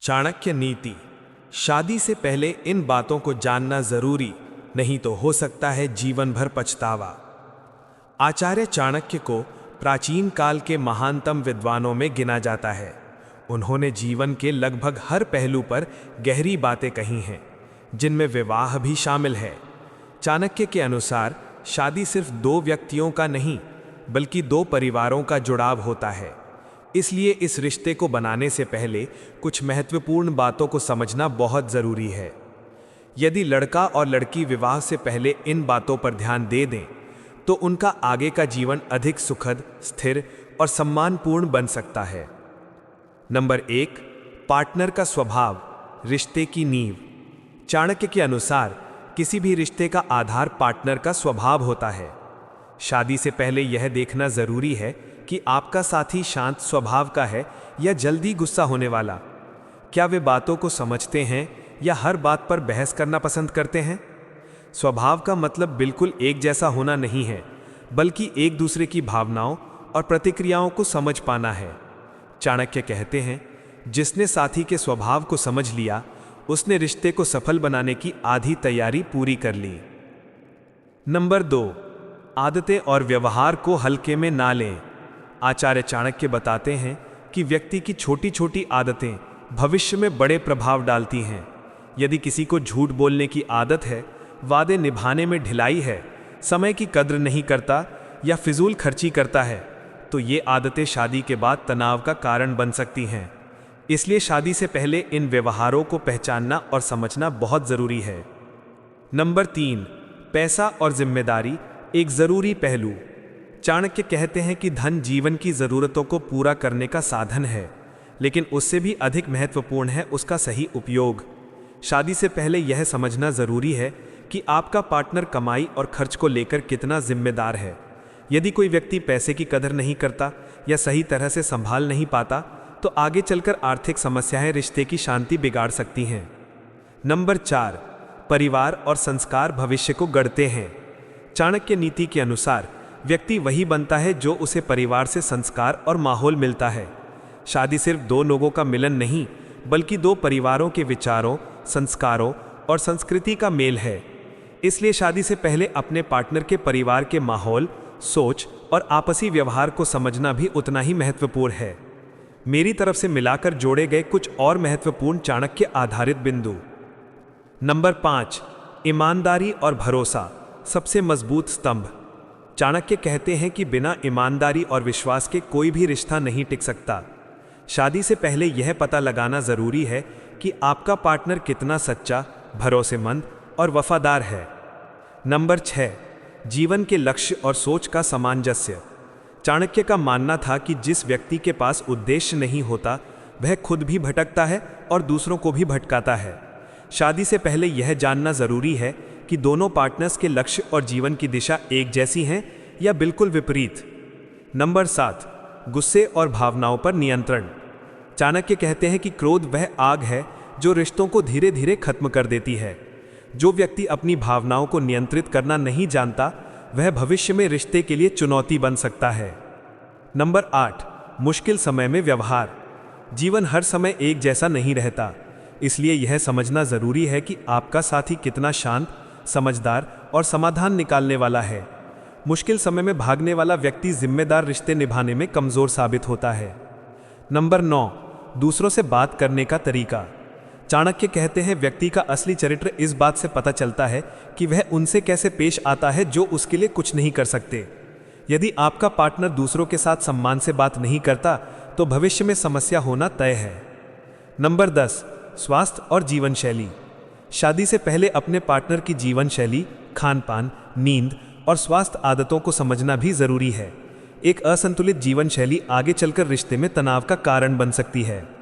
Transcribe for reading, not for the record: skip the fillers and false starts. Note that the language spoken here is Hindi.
चाणक्य नीति। शादी से पहले इन बातों को जानना जरूरी, नहीं तो हो सकता है जीवन भर पछतावा। आचार्य चाणक्य को प्राचीन काल के महानतम विद्वानों में गिना जाता है। उन्होंने जीवन के लगभग हर पहलू पर गहरी बातें कही हैं, जिनमें विवाह भी शामिल है। चाणक्य के अनुसार शादी सिर्फ दो व्यक्तियों का नहीं, बल्कि दो परिवारों का जुड़ाव होता है। इसलिए इस रिश्ते को बनाने से पहले कुछ महत्वपूर्ण बातों को समझना बहुत जरूरी है। यदि लड़का और लड़की विवाह से पहले इन बातों पर ध्यान दे दें, तो उनका आगे का जीवन अधिक सुखद, स्थिर और सम्मानपूर्ण बन सकता है। नंबर 1, पार्टनर का स्वभाव, रिश्ते की नींव। चाणक्य के अनुसार किसी भी रिश्ते का आधार पार्टनर का स्वभाव होता है। शादी से पहले यह देखना जरूरी है कि आपका साथी शांत स्वभाव का है या जल्दी गुस्सा होने वाला। क्या वे बातों को समझते हैं या हर बात पर बहस करना पसंद करते हैं? स्वभाव का मतलब बिल्कुल एक जैसा होना नहीं है, बल्कि एक दूसरे की भावनाओं और प्रतिक्रियाओं को समझ पाना है। चाणक्य कहते हैं, जिसने साथी के स्वभाव को समझ लिया, उसने रिश्ते को सफल बनाने की आधी तैयारी पूरी कर ली। नंबर 2, आदतें और व्यवहार को हल्के में ना लें। आचार्य चाणक्य बताते हैं कि व्यक्ति की छोटी छोटी आदतें भविष्य में बड़े प्रभाव डालती हैं। यदि किसी को झूठ बोलने की आदत है, वादे निभाने में ढिलाई है, समय की कद्र नहीं करता या फिजूल खर्ची करता है, तो ये आदतें शादी के बाद तनाव का कारण बन सकती हैं। इसलिए शादी से पहले इन व्यवहारों को पहचानना और समझना बहुत जरूरी है। नंबर 3, पैसा और जिम्मेदारी एक जरूरी पहलू। चाणक्य कहते हैं कि धन जीवन की जरूरतों को पूरा करने का साधन है, लेकिन उससे भी अधिक महत्वपूर्ण है उसका सही उपयोग। शादी से पहले यह समझना जरूरी है कि आपका पार्टनर कमाई और खर्च को लेकर कितना जिम्मेदार है। यदि कोई व्यक्ति पैसे की कदर नहीं करता या सही तरह से संभाल नहीं पाता, तो आगे चलकर आर्थिक समस्याएं रिश्ते की शांति बिगाड़ सकती हैं। नंबर 4, परिवार और संस्कार भविष्य को गढ़ते हैं। चाणक्य नीति के अनुसार व्यक्ति वही बनता है जो उसे परिवार से संस्कार और माहौल मिलता है। शादी सिर्फ दो लोगों का मिलन नहीं, बल्कि दो परिवारों के विचारों, संस्कारों और संस्कृति का मेल है। इसलिए शादी से पहले अपने पार्टनर के परिवार के माहौल, सोच और आपसी व्यवहार को समझना भी उतना ही महत्वपूर्ण है। मेरी तरफ से मिलाकर जोड़े गए कुछ और महत्वपूर्ण चाणक्य आधारित बिंदु। नंबर 5, ईमानदारी और भरोसा सबसे मजबूत स्तंभ। चाणक्य कहते हैं कि बिना ईमानदारी और विश्वास के कोई भी रिश्ता नहीं टिक सकता। शादी से पहले यह पता लगाना जरूरी है कि आपका पार्टनर कितना सच्चा, भरोसेमंद और वफादार है। नंबर 6, जीवन के लक्ष्य और सोच का सामंजस्य। चाणक्य का मानना था कि जिस व्यक्ति के पास उद्देश्य नहीं होता, वह खुद भी भटकता है और दूसरों को भी भटकाता है। शादी से पहले यह जानना जरूरी है कि दोनों पार्टनर्स के लक्ष्य और जीवन की दिशा एक जैसी हैं या बिल्कुल विपरीत। नंबर 7, गुस्से और भावनाओं पर नियंत्रण। चाणक्य कहते हैं कि क्रोध वह आग है जो रिश्तों को धीरे धीरे खत्म कर देती है। जो व्यक्ति अपनी भावनाओं को नियंत्रित करना नहीं जानता, वह भविष्य में रिश्ते के लिए चुनौती बन सकता है। नंबर 8, मुश्किल समय में व्यवहार। जीवन हर समय एक जैसा नहीं रहता, इसलिए यह समझना जरूरी है कि आपका साथी कितना शांत, समझदार और समाधान निकालने वाला है। मुश्किल समय में भागने वाला व्यक्ति जिम्मेदार रिश्ते निभाने में कमजोर साबित होता है। नंबर 9, दूसरों से बात करने का तरीका। चाणक्य कहते हैं व्यक्ति का असली चरित्र इस बात से पता चलता है कि वह उनसे कैसे पेश आता है जो उसके लिए कुछ नहीं कर सकते। यदि आपका पार्टनर दूसरों के साथ सम्मान से बात नहीं करता, तो भविष्य में समस्या होना तय है। नंबर 10, स्वास्थ्य और जीवन शैली। शादी से पहले अपने पार्टनर की जीवन शैली, खान पान, नींद और स्वास्थ्य आदतों को समझना भी जरूरी है। एक असंतुलित जीवन शैली आगे चलकर रिश्ते में तनाव का कारण बन सकती है।